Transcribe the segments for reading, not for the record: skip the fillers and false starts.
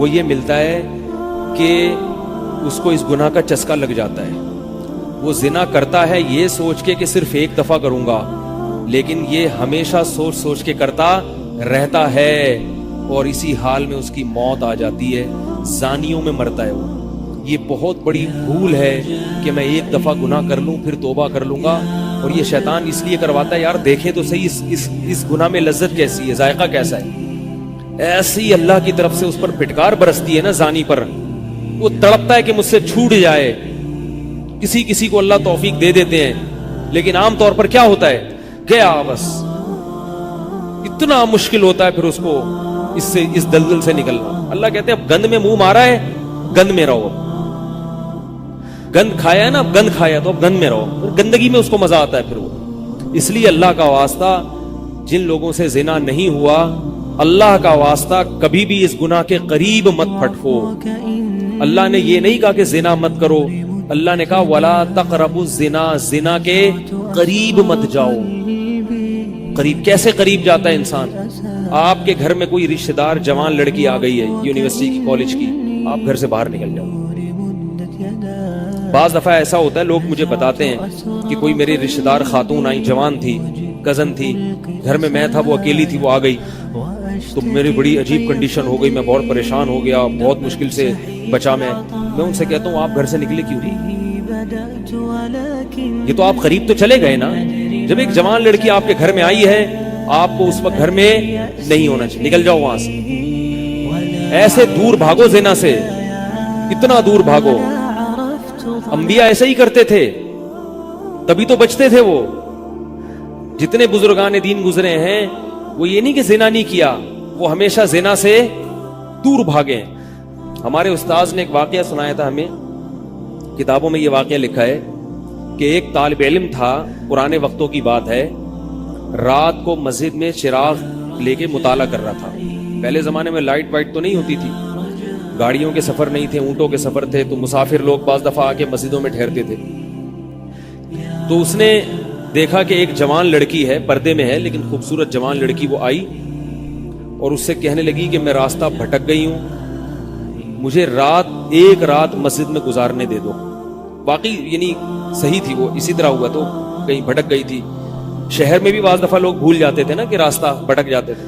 وہ یہ ملتا ہے کہ اس کو اس گناہ کا چسکا لگ جاتا ہے. وہ زنا کرتا ہے یہ سوچ کے کہ صرف ایک دفعہ کروں گا, لیکن یہ ہمیشہ سوچ سوچ کے کرتا رہتا ہے, اور اسی حال میں اس کی موت آ جاتی ہے, زانیوں میں مرتا ہے وہ. یہ بہت بڑی بھول ہے کہ میں ایک دفعہ گناہ کر لوں پھر توبہ کر لوں گا, اور یہ شیطان اس لیے کرواتا ہے یار دیکھیں تو صحیح اس گناہ میں لذت کیسی ہے, ذائقہ کیسا ہے. ایسی اللہ کی طرف سے اس پر پھٹکار برستی ہے نا زانی پر, وہ تڑپتا ہے کہ مجھ سے چھوٹ جائے. کسی کو اللہ توفیق دے دیتے ہیں, لیکن عام طور پر کیا ہوتا ہے, گیا بس. اتنا مشکل ہوتا ہے پھر اس کو اس دلدل سے نکلنا. اللہ کہتے ہیں اب گند میں منہ مارا ہے, گند میں رہو. گند کھایا ہے نا, اب گند کھایا تو اب گند میں رہو. گندگی میں اس کو مزہ آتا ہے پھر وہ. اس لیے اللہ کا واسطہ جن لوگوں سے زنا نہیں ہوا, اللہ کا واسطہ کبھی بھی اس گناہ کے قریب مت پھٹکو. اللہ نے یہ نہیں کہا کہ زنا مت کرو, اللہ نے کہا ولا تقربوا الزنا, زنا کے قریب مت جاؤ. قریب کیسے قریب جاتا ہے انسان؟ آپ کے گھر میں کوئی رشتہ دار جوان لڑکی آ گئی ہے یونیورسٹی کی, کالج کی, آپ گھر سے باہر نکل جاؤ. بعض دفعہ ایسا ہوتا ہے, لوگ مجھے بتاتے ہیں کہ کوئی میری رشتہ دار خاتون آئی, جوان تھی, کزن تھی, گھر میں میں تھا, وہ اکیلی تھی, وہ آ گئی تو میری بڑی عجیب کنڈیشن ہو گئی, میں بہت پریشان ہو گیا, بہت مشکل سے بچا. میں ان سے کہتا ہوں آپ گھر سے نکلے کیوں نہیں؟ یہ تو آپ قریب تو چلے گئے نا. جب ایک جوان لڑکی آپ کے گھر میں آئی ہے, آپ کو اس وقت گھر میں نہیں ہونا چاہیے, نکل جاؤ وہاں سے. ایسے دور بھاگو زنا سے, اتنا دور بھاگو. انبیاء ایسے ہی کرتے تھے, تبھی تو بچتے تھے وہ. جتنے بزرگان دین گزرے ہیں وہ یہ نہیں کہ زنا نہیں کیا, وہ ہمیشہ زنا سے دور بھاگے. ہمارے استاذ نے ایک واقعہ سنایا تھا ہمیں, کتابوں میں یہ واقعہ لکھا ہے کہ ایک طالب علم تھا, پرانے وقتوں کی بات ہے, رات کو مسجد میں چراغ لے کے مطالعہ کر رہا تھا. پہلے زمانے میں لائٹ وائٹ تو نہیں ہوتی تھی, گاڑیوں کے سفر نہیں تھے, اونٹوں کے سفر تھے, تو مسافر لوگ بعض دفعہ آ کے مسجدوں میں ٹھہرتے تھے. تو اس نے دیکھا کہ ایک جوان لڑکی ہے, پردے میں ہے لیکن خوبصورت جوان لڑکی, وہ آئی اور اس سے کہنے لگی کہ میں راستہ بھٹک گئی ہوں, مجھے ایک رات مسجد میں گزارنے دے دو. واقعی یعنی صحیح تھی وہ, اسی طرح ہوا, تو کہیں بھٹک گئی تھی. شہر میں بھی بعض دفعہ لوگ بھول جاتے تھے نا کہ راستہ بھٹک جاتے تھے.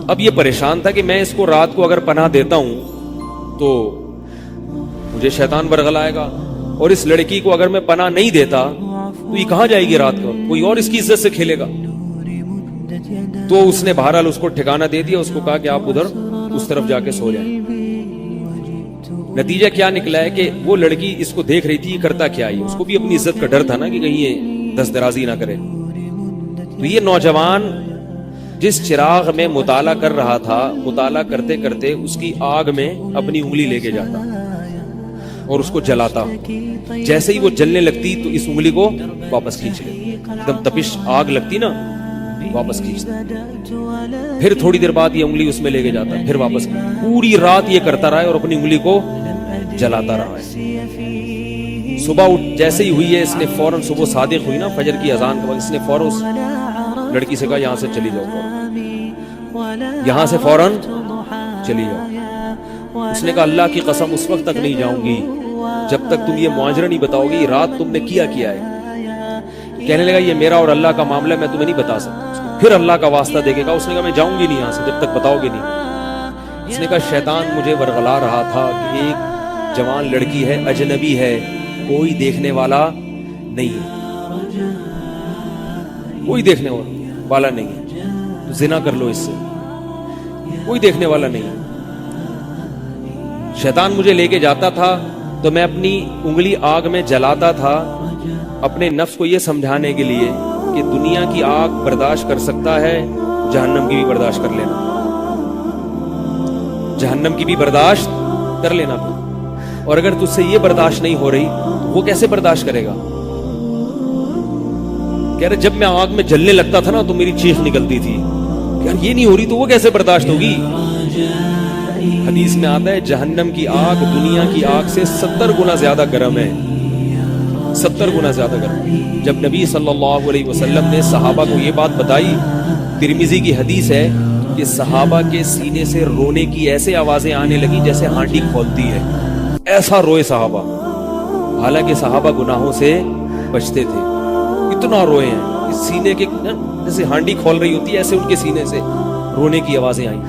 اب یہ پریشان تھا کہ میں اس کو رات کو اگر پناہ دیتا ہوں تو مجھے شیطان برگلائے گا, اور اس لڑکی کو اگر میں پناہ نہیں دیتا تو یہ کہاں جائے گی رات کو, کوئی اور اس کی عزت سے کھیلے گا. تو اس نے بہرحال اس کو ٹھکانہ دے دیا, اس کو کہا کہ آپ ادھر اس طرف جا کے سو جائیں. نتیجہ کیا نکلا ہے کہ وہ لڑکی اس کو دیکھ رہی تھی یہ کرتا کیا ہے, اس کو بھی اپنی عزت کا ڈر تھا نا کہ کہیں یہ دست درازی نہ کرے. تو یہ نوجوان جس چراغ میں مطالعہ کر رہا تھا, مطالعہ کرتے کرتے اس کی آگ میں اپنی انگلی لے کے جاتا اور اس کو جلاتا. جیسے ہی وہ جلنے لگتی تو اس انگلی کو واپس کھینچ لے, ایک دم تپش آگ لگتی نا, واپس کھینچتا. پھر تھوڑی دیر بعد یہ انگلی اس میں لے کے جاتا, پھر واپس. پوری رات یہ کرتا رہا ہے اور اپنی انگلی کو جلاتا رہا ہے. صبح جیسے ہی ہوئی ہے, اس نے فوراً, صبح صادق ہوئی نا فجر کی اذان کے بعد, اس نے فوراً اس لڑکی سے کہا یہاں سے چلی جاؤ, یہاں سے فوراً چلی جاؤ. اس نے کہا اللہ کی قسم اس وقت تک نہیں جاؤں گی جب تک تم یہ معاجرہ نہیں بتاؤ گی, رات تم نے کیا ہے. کہنے لگا یہ میرا اور اللہ کا معاملہ ہے, میں تمہیں نہیں بتا سکتا. پھر اللہ کا واسطہ دے کے کہا, اس نے کہا میں جاؤں گی نہیں یہاں سے جب تک بتاؤ گے نہیں. اس نے کہا شیطان مجھے ورغلا رہا تھا کہ ایک جوان لڑکی ہے, اجنبی ہے, کوئی دیکھنے والا نہیں ہے, کوئی دیکھنے والا نہیں ہے, تو زنا کر لو اس سے, کوئی دیکھنے والا نہیں ہے. شیطان مجھے لے کے جاتا تھا تو میں اپنی انگلی آگ میں جلاتا تھا, اپنے نفس کو یہ سمجھانے کے لیے کہ دنیا کی آگ برداشت کر سکتا ہے, جہنم کی بھی برداشت کر لینا, جہنم کی بھی برداشت کر لینا. اور اگر تجھ سے یہ برداشت نہیں ہو رہی تو وہ کیسے برداشت کرے گا؟ کہہ رہے جب میں آگ میں جلنے لگتا تھا نا تو میری چیخ نکلتی تھی, یار یہ نہیں ہو رہی تو وہ کیسے برداشت ہوگی. حدیث میں آتا ہے جہنم کی آگ دنیا کی آگ سے 70 گنا زیادہ گرم ہے, 70 گنا زیادہ گرم. جب نبی صلی اللہ علیہ وسلم نے صحابہ کو یہ بات بتائی, ترمذی کی حدیث ہے کہ صحابہ کے سینے سے رونے کی ایسے آوازیں آنے لگی جیسے ہانڈی کھولتی ہے، ایسا روئے صحابہ، حالانکہ صحابہ گناہوں سے بچتے تھے، اتنا روئے ہیں کہ سینے کے جیسے ہانڈی کھول رہی ہوتی ہے ایسے ان کے سینے سے رونے کی آوازیں آئیں،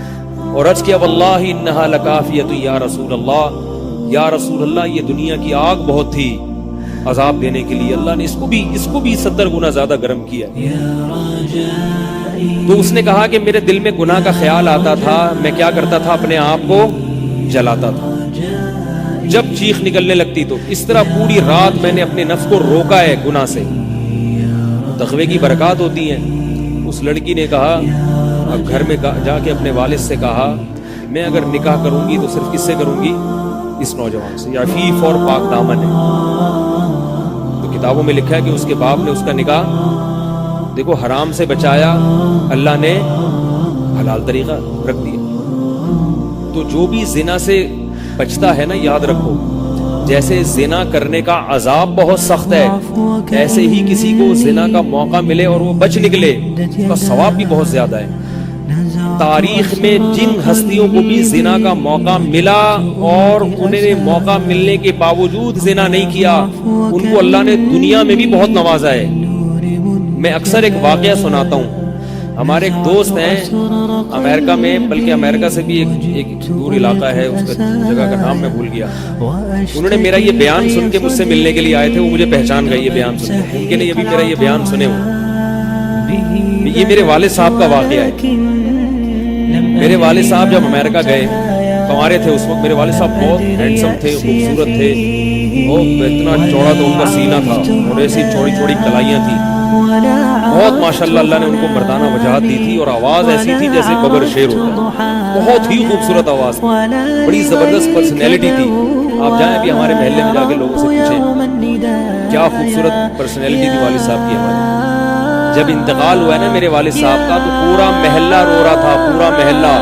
اور عرض کیا واللہ انہا لکافیۃ یا رسول اللہ، یا رسول اللہ یہ دنیا کی آگ بہت تھی عذاب دینے کے لیے، اللہ نے اس کو بھی 70 گنا زیادہ گرم کیا۔ تو اس نے کہا کہ میرے دل میں گناہ کا خیال آتا تھا، میں کیا کرتا تھا، اپنے آپ کو جلاتا تھا جب چیخ نکلنے لگتی، تو اس طرح پوری رات میں نے اپنے نفس کو روکا ہے گناہ سے۔ تقوی کی برکات ہوتی ہیں۔ اس لڑکی نے کہا، اب گھر میں جا کے اپنے والد سے کہا میں اگر نکاح کروں گی تو صرف کس سے کروں گی، اس نوجوان سے، عفیف اور پاک دامن ہے۔ تو کتابوں میں لکھا ہے کہ اس کے باپ نے اس کا نکاح دیکھو حرام سے بچایا، اللہ نے حلال طریقہ رکھ دیا۔ تو جو بھی زنا سے بچتا ہے نا، یاد رکھو جیسے زنا کرنے کا عذاب بہت سخت ہے، ایسے ہی کسی کو زنا کا موقع ملے اور وہ بچ نکلے، اس کا ثواب بھی بہت زیادہ ہے۔ تاریخ میں جن ہستیوں کو بھی زنا کا موقع ملا اور انہیں نے موقع ملنے کے باوجود زنا نہیں کیا، ان کو اللہ نے دنیا میں بھی بہت نوازا ہے۔ میں اکثر ایک واقعہ سناتا ہوں، ہمارے ایک دوست ہیں امریکہ میں، بلکہ امریکہ سے بھی ایک دور علاقہ ہے، اس کا جگہ کا نام میں بھول گیا۔ انہوں نے میرا یہ بیان سن کے مجھ سے ملنے کے لیے آئے تھے، وہ مجھے پہچان گئے یہ بیان سن کے، ممکن ہے یہ بھی میرا یہ بیان سنے ہو۔ یہ میرے والد صاحب کا واقعہ ہے۔ میرے والد صاحب جب امریکہ گئے، کنوارے تھے اس وقت، میرے والد صاحب بہت ہینڈسم تھے، خوبصورت تھے، وہ اتنا چوڑا تو ان کا سینہ تھا اور ایسی چوڑی چوڑی کلائیاں تھیں، بہت ماشاءاللہ اللہ نے ان کو مردانہ وجاہت دی تھی، اور آواز ایسی تھی جیسے ببر شیر ہوتا ہے، بہت ہی خوبصورت آواز تھی، بڑی زبردست پرسنالٹی تھی۔ آپ جائیں ابھی ہمارے محلے میں جا کے لوگوں سے پوچھیں کیا خوبصورت پرسنالٹی تھی والد صاحب کی ہماری۔ جب انتقال ہوا ہے نا میرے والد صاحب کا، تو پورا محلہ رو رہا تھا، پورا محلہ۔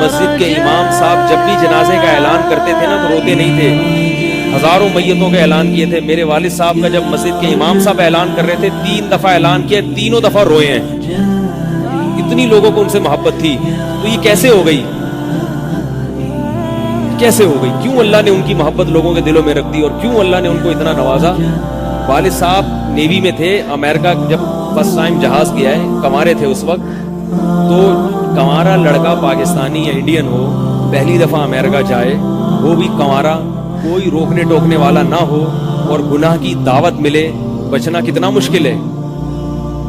مسجد کے امام صاحب جب بھی جنازے کا اعلان کرتے تھے نا تو روتے نہیں تھے، ہزاروں میتوں کا اعلان کیے تھے۔ میرے والد صاحب کا جب مسجد کے امام صاحب اعلان کر رہے تھے، 3 دفعہ اعلان کیا، تینوں دفعہ روئے ہیں، اتنی لوگوں کو ان سے محبت تھی۔ تو یہ کیسے ہو گئی، کیسے ہو گئی؟ کیوں اللہ نے ان کی محبت لوگوں کے دلوں میں رکھ دی، اور کیوں اللہ نے ان کو اتنا نوازا؟ والد صاحب نیوی میں تھے، امریکہ جب فرسٹ ٹائم جہاز گیا ہے، کنوارے تھے اس وقت، تو کنوارا لڑکا پاکستانی یا انڈین ہو، پہلی دفعہ امریکہ جائے، وہ بھی کنوارا، کوئی روکنے ٹوکنے والا نہ ہو، اور گناہ کی دعوت ملے، بچنا کتنا مشکل ہے۔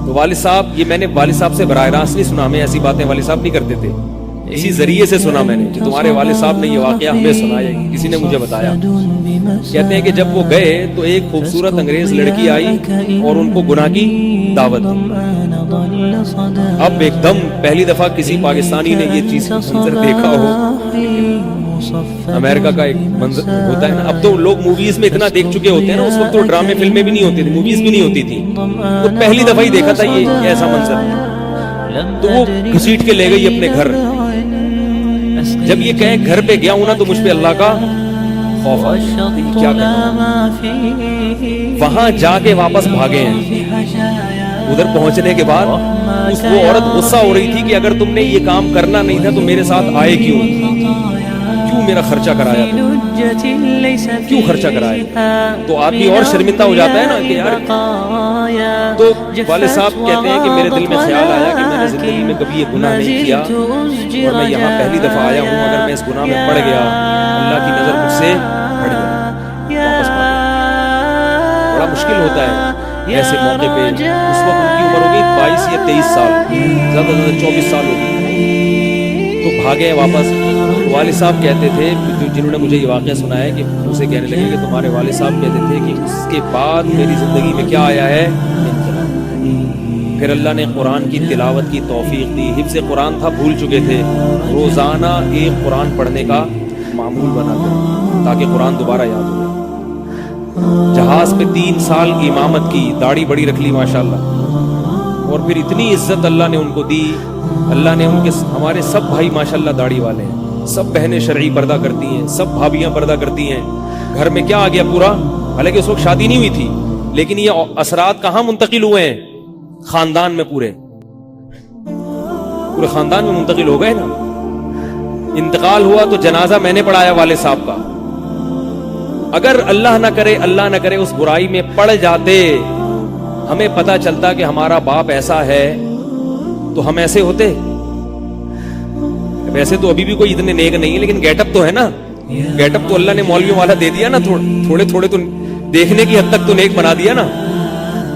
تو والد صاحب، یہ میں نے والد صاحب سے براہ راست نہیں سنا، ہمیں ایسی باتیں والد صاحب نہیں کرتے تھے، اسی ذریعے سے سنا میں نے کہ تمہارے والد صاحب نے یہ واقعہ ہمیں سنایا، کسی نے مجھے بتایا۔ کہتے ہیں کہ جب وہ گئے تو ایک خوبصورت انگریز لڑکی آئی اور ان کو گناہ کی دعوت دی۔ اب ایک دم پہلی دفعہ کسی پاکستانی نے یہ چیز منظر دیکھا ہو، امریکہ کا ایک منظر ہوتا ہے نا، اب تو لوگ موویز میں اتنا دیکھ چکے ہوتے ہیں نا، اس وقت تو ڈرامے فلمیں بھی نہیں ہوتی تھی، موویز بھی نہیں ہوتی تھی، تو پہلی دفعہ ہی دیکھا تھا یہ ایسا منظر، تو وہ گھسیٹ کے لے گئی اپنے گھر۔ جب یہ کہے گھر پہ گیا ہوں نا تو مجھ پہ اللہ کا خوف آیا، کیا کرنا۔ وہاں جا کے واپس بھاگے ہیں۔ ادھر پہنچنے کے بعد اس وہ عورت غصہ ہو رہی تھی کہ اگر تم نے یہ کام کرنا نہیں تھا تو میرے ساتھ آئے کیوں میرا خرچہ کرایا، کیوں خرچہ کرایا؟ تو آدمی اور شرمندہ ہو جاتا ہے نا کہ یار۔ تو والد صاحب کہتے ہیں کہ میرے دل میں خیال آیا کہ میں نے زندگی میں کبھی یہ گناہ نہیں کیا، اور میں یہاں پہلی دفعہ آیا ہوں، اگر میں اس گناہ میں پڑ گیا، اللہ کی نظر مجھ سے ہٹ جائے، واپس پا گیا۔ بڑا مشکل ہوتا ہے ایسے موقع پہ۔ اس وقت ان کی عمر ہو گئی 22 یا 23 سال، زیادہ سے زیادہ 24 سال ہو گئی، تو بھاگے واپس۔ والد صاحب کہتے تھے، جنہوں نے مجھے یہ واقعہ سنا ہے، کہ اسے کہنے لگے کہ تمہارے والد صاحب کہتے تھے کہ اس کے بعد میری زندگی میں کیا آیا ہے، پھر اللہ نے قرآن کی تلاوت کی توفیق دی، حفظ قرآن تھا، بھول چکے تھے، روزانہ ایک قرآن پڑھنے کا معمول بنا دیا تاکہ قرآن دوبارہ یاد ہو جائے۔ جہاز پہ 3 سال کی امامت کی، داڑھی بڑی رکھ لی ماشاءاللہ، اور پھر اتنی عزت اللہ نے ان کو دی۔ اللہ نے ان کے، ہمارے سب بھائی ماشاءاللہ داڑھی والے ہیں، سب بہنیں شرعی پردہ کرتی ہیں، سب بھابیاں پردہ کرتی ہیں۔ گھر میں کیا آ گیا پورا، حالانکہ اس وقت شادی نہیں ہوئی تھی، لیکن یہ اثرات کہاں منتقل ہوئے ہیں، خاندان میں پورے۔ پورے خاندان میں منتقل ہو گئے نا. انتقال ہوا تو جنازہ میں نے پڑھایا والد صاحب کا. اگر اللہ نہ کرے اس برائی میں پڑ جاتے, ہمیں پتا چلتا کہ ہمارا باپ ایسا ہے, تو ہم ایسے ہوتے. ویسے تو ابھی بھی کوئی اتنے نیک نہیں ہے, لیکن گیٹ اپ تو ہے نا. گیٹ اپ تو اللہ نے مولویوں والا دے دیا نا, تھوڑے تھوڑے تو دیکھنے کی حد تک تو نیک بنا دیا نا.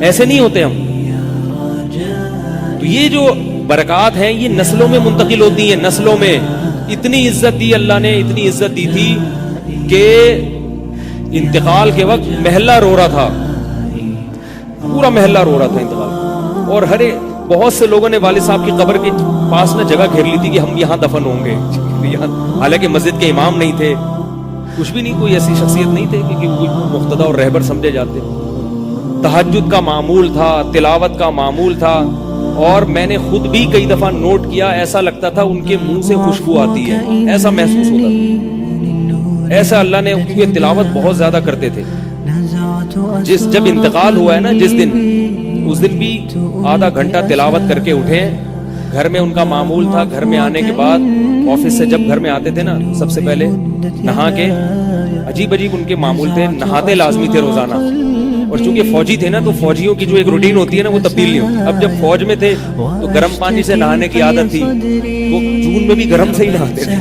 ایسے نہیں ہوتے ہم. تو یہ جو برکات ہیں یہ نسلوں میں منتقل ہوتی ہیں. نسلوں میں اتنی عزت دی اللہ نے, اتنی عزت دی تھی کہ انتقال کے وقت محلہ رو رہا تھا, پورا محلہ رو رہا تھا انتقال. اور بہت سے لوگوں نے والد صاحب کی قبر کے پاس نہ جگہ گھیر لی تھی کہ ہم یہاں دفن ہوں گے. حالانکہ مسجد کے امام نہیں تھے, کچھ بھی نہیں, کوئی ایسی شخصیت نہیں تھے کہ کوئی مقتدی اور رہبر سمجھے جاتے. تہجد کا معمول تھا, تلاوت کا معمول تھا. اور میں نے خود بھی کئی دفعہ نوٹ کیا, ایسا لگتا تھا ان کے منہ سے خوشبو آتی ہے, ایسا محسوس ہوتا تھا. ایسا اللہ نے, کیونکہ تلاوت بہت زیادہ کرتے تھے. جب انتقال ہوا ہے نا, اس دن بھی آدھا گھنٹہ تلاوت کر کے اٹھے. گھر میں ان کا معمول تھا, گھر میں آنے کے بعد آفس سے جب گھر میں آتے تھے نا, سب سے پہلے نہا کے, عجیب ان کے معمول تھے, نہاتے لازمی تھے روزانہ. اور چونکہ فوجی تھے نا, تو فوجیوں کی جو ایک روٹین ہوتی ہے نا, وہ تبدیل نہیں ہوتی. اب جب فوج میں تھے تو گرم پانی سے نہانے کی عادت تھی, وہ جون میں بھی گرم سے ہی نہاتے تھے.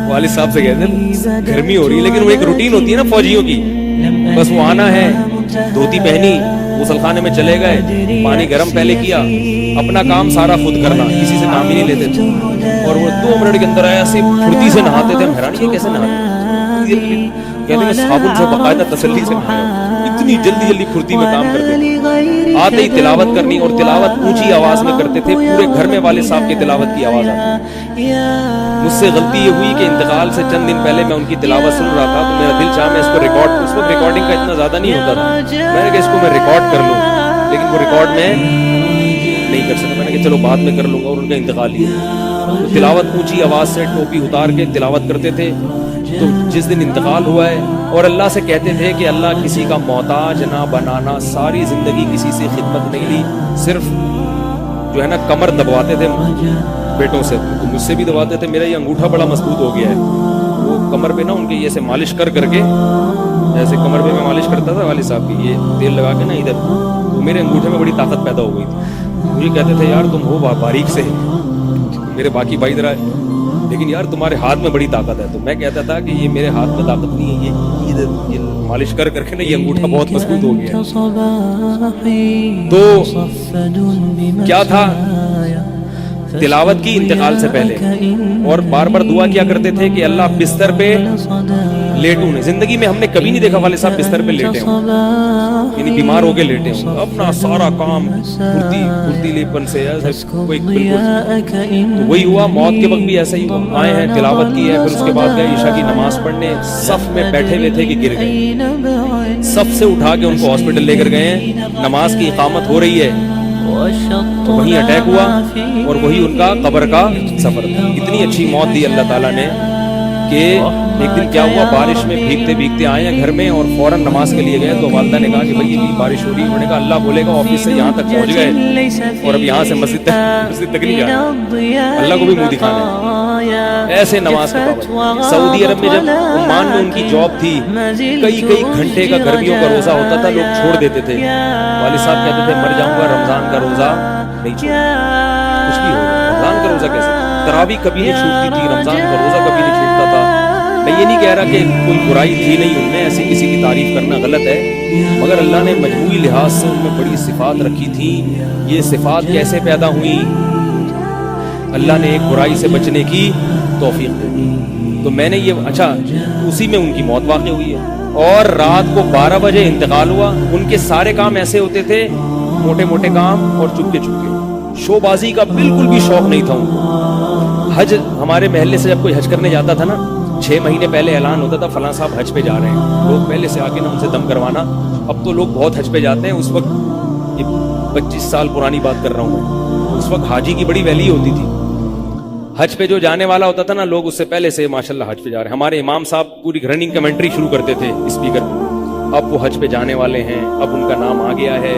والد صاحب سے کہتے ہیں گرمی ہو رہی ہے, لیکن وہ ایک روٹین ہوتی ہے نا فوجیوں کی, بس وہ آنا ہے, دھوتی پہنی, غسل خانے میں چلے گئے, پانی گرم پہلے کیا, اپنا کام سارا خود کرنا, کسی سے کام ہی نہیں لیتے تھے. اور وہ 2 منٹ کے اندر ایسے پھرتی سے نہاتے تھے. ہم حیران یہ کیسے نہاتے, کہتے ہیں صابن سے باقاعدہ تسلی سے نہایا. اتنی جلدی پھرتی میں کام کرتے تھے. آتے ہی تلاوت کرنی, اور تلاوت اونچی آواز میں کرتے تھے. پورے گھر میں والد صاحب کی تلاوت کی آواز آتی. مجھ سے غلطی یہ ہوئی کہ انتقال سے چند دن پہلے میں ان کی تلاوت سن رہا تھا, تو میرا دل چاہا میں اس کو ریکارڈ, اس وقت ریکارڈنگ کا اتنا زیادہ نہیں ہوتا تھا, میں نے کہا اس کو میں ریکارڈ کر لوں, لیکن وہ ریکارڈ میں نہیں کر سکتا. میں نے کہا چلو بعد میں کر لوں گا. اور ان کا انتقال ہی, تو تلاوت اونچی آواز سے ٹوپی اتار کے تلاوت کرتے تھے. تو جس دن انتقال ہوا ہے, اور اللہ سے کہتے تھے کہ اللہ کسی کا محتاج نہ بنانا, ساری زندگی کسی سے خدمت نہیں لی, صرف جو ہے نا کمر دبواتے تھے بیٹوں سے, تو مجھ سے بھی دبواتے تھے. میرا یہ انگوٹھا بڑا مضبوط ہو گیا ہے, وہ کمر پہ نا ان کے یہ سے مالش کر کے, جیسے کمر پہ میں مالش کرتا تھا والد صاحب کی, یہ تیل لگا کے نا ادھر, تو میرے انگوٹھے میں بڑی طاقت پیدا ہو گئی تھی. مجھے کہتے تھے یار تم ہو باریک سے, میرے باقی بھائی ذرا, لیکن یار تمہارے ہاتھ میں بڑی طاقت ہے. تو میں کہتا تھا کہ یہ میرے ہاتھ میں طاقت نہیں ہے, یہ مالش کر کے نا یہ انگوٹھا بہت مضبوط ہو گیا. تو کیا تھا, تلاوت کی انتقال سے پہلے, اور بار بار دعا کیا کرتے تھے کہ اللہ بستر پہ لیٹوں نہیں. زندگی میں ہم نے کبھی نہیں دیکھا والد صاحب بستر پہ لیٹے ہوں, یعنی بیمار ہو کے لیٹے ہوں. اپنا سارا کام پھرتیلی پن سے, کوئی بالکل. تو وہی ہوا, موت کے وقت بھی ایسا ہی ہوا. آئے ہیں, تلاوت کی ہے, پھر اس کے بعد گئے عشاء کی نماز پڑھنے. صف میں بیٹھے ہوئے تھے کہ گر گئے, صف سے اٹھا کے ان کو ہاسپٹل لے کر گئے ہیں. نماز کی اقامت ہو رہی ہے, تو وہیں اٹیک ہوا, اور وہی ان کا قبر کا سفر تھا. اتنی اچھی موت دی اللہ تعالیٰ نے کہ ایک دن کیا ہوا, بارش میں بھیگتے بھیگتے آئے ہیں گھر میں, اور فوراً نماز کے لیے گئے. تو والدہ نے کہا کہ بھائی یہ بارش ہو رہی ہے. انہوں نے کہا اللہ بولے گا آفس سے یہاں تک پہنچ گئے, اور اب یہاں سے مسجد تک نہیں جانا, اللہ کو بھی منہ دکھانا ہے. ایسے نماز کے پابند. سعودی عرب میں جب عمان میں ان کی جاب تھی, کئی گھنٹے کا گرمیوں کا روزہ ہوتا تھا, لوگ چھوڑ دیتے تھے. والد صاحب کہتے تھے مر جاؤں گا, رمضان کا روزہ نہیں چھوڑا. کچھ بھی ہو, رمضان کا روزہ کیسے, تراویح کبھی نہیں چھوٹتی تھی, رمضان کا روزہ کبھی نہیں چھوٹتا تھا. میں یہ نہیں کہہ رہا کہ کوئی برائی تھی نہیں ان میں, ایسی کسی کی تعریف کرنا غلط ہے, مگر اللہ نے مجموعی لحاظ سے ان میں بڑی صفات رکھی تھی. یہ صفات کیسے پیدا ہوئی, اللہ نے ایک برائی سے بچنے کی توفیق دی. تو میں نے یہ, اچھا اسی میں ان کی موت واقع ہوئی ہے, اور رات کو 12 بجے انتقال ہوا. ان کے سارے کام ایسے ہوتے تھے, موٹے موٹے کام اور چپکے چپکے. شو بازی کا بالکل بھی شوق نہیں تھا ان کو. حج, ہمارے محلے سے جب کوئی حج کرنے جاتا تھا نا, 6 مہینے پہلے اعلان ہوتا تھا فلاں صاحب حج پہ جا رہے ہیں, لوگ پہلے سے آ کے نا ان سے دم کروانا. اب تو لوگ بہت حج پہ جاتے ہیں, اس وقت یہ 25 سال پرانی بات کر رہا ہوں میں, اس وقت حاجی کی بڑی ویلیو ہوتی تھی. حج پہ جو جانے والا ہوتا تھا نا, لوگ اس سے پہلے سے ماشاءاللہ حج پہ جا رہے ہیں. ہمارے امام صاحب پوری رننگ کمنٹری شروع کرتے تھے اسپیکر پہ, اب وہ حج پہ جانے والے ہیں, اب ان کا نام آ گیا ہے.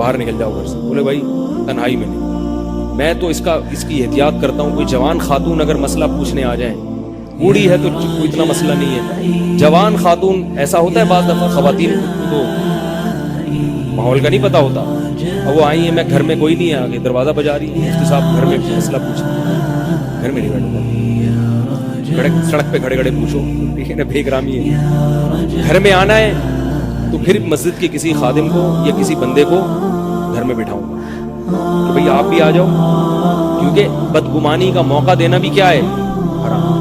باہر نکل جاؤ گھر سے. بولے بھائی تنہائی میں نہیں. میں تو اس کی احتیاط کرتا ہوں. کوئی جوان خاتون اگر مسئلہ پوچھنے آ جائیں, بوڑھی ہے تو کوئی اتنا مسئلہ نہیں ہے. جوان خاتون ایسا ہوتا ہے بعض دفعہ خواتین کو ماحول کا نہیں پتا ہوتا, اور وہ آئی ہیں, میں گھر میں کوئی نہیں ہے, آگے دروازہ بجا رہی ہے, مفتی صاحب گھر میں مسئلہ پوچھیں. گھر میں نہیں بیٹھتا, سڑک پہ کھڑے کھڑے پوچھو, ٹھیک ہے نا, بے اکرامی ہے. گھر میں آنا ہے تو پھر مسجد کے کسی خادم کو یا کسی بندے کو گھر میں بٹھاؤں گا کہ بھئی آپ بھی آ جاؤ, کیونکہ بدگمانی کا موقع دینا بھی کیا ہے, حرام.